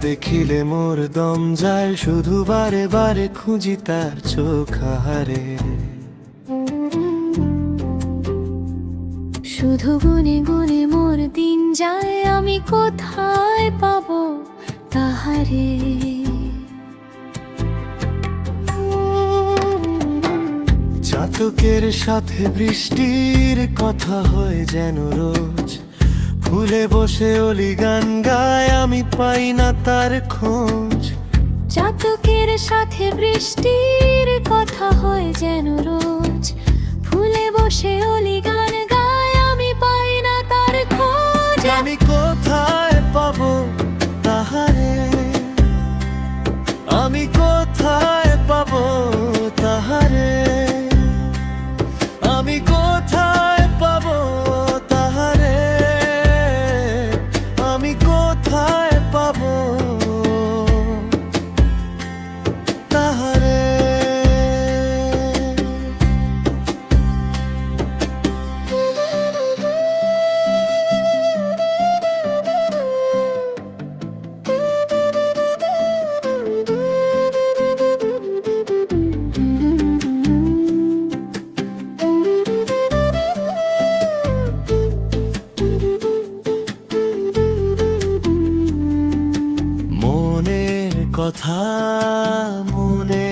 দেখিলে মোর দম যায়, শুধু বারে বারে খুঁজি তার চোখ আহারে। শুধু গুনে গুনে মোর দিন যায়, আমি কোথায় পাবো তাহারে। চাতকের সাথে বৃষ্টির কথা হয় যেন রোজ, ফুলে বসে অলি গান গায়, আমি পাই না তার খোঁজ। চাতকের সাথে বৃষ্টির কথা হয় যেন রোজ, ফুলে বসে অলি গান গায়, আমি পাই না তার খোঁজ। আমি কোথায় পাবো তাহারে, আমি কোথায় পাবো তাহারে, আমি কোথায় পাবো তাহারে, আমি কোথায় পাবো তাহারে। মনের কথা মনে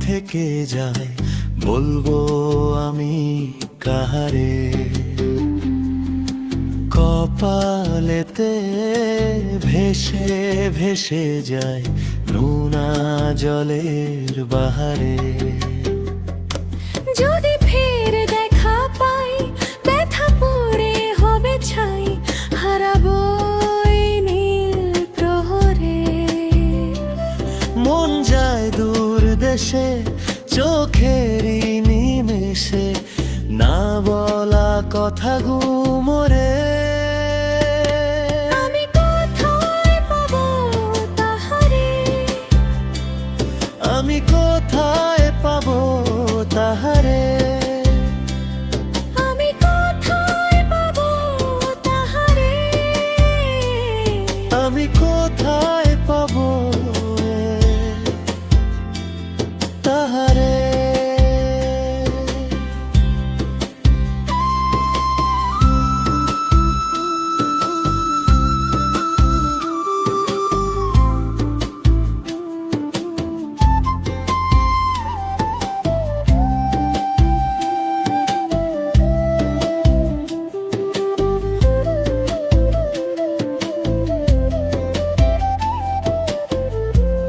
থেকে যায়, বলবো আমি কাহারে। কপালেতে ভেসে ভেসে যায় নোনা জলের বাহারে। যদি ফের দেখা পাই, ব্যথা পড়ে হবে ছাই, হারাবো এই নীল প্রহরে। মন যায় দূর দেশে চোখেরই নিমেষে, না বলা কথা গুমরে। আমি কোথায় পাবো তাহারে, আমি কোথায় পাবো তাহারে, আমি কোথায় পাবো তাহারে, আমি কোথায় পাবো তাহারে।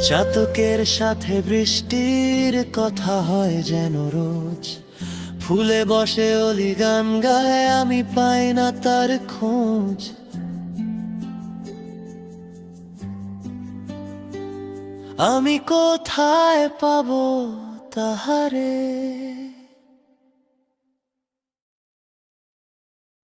চাতকের সাথে বৃষ্টির কথা হয় যেন রোজ, ফুলে বসে অলি গান গায়, আমি পাই না তার খোঁজ। আমি কোথায় পাবো তাহারে।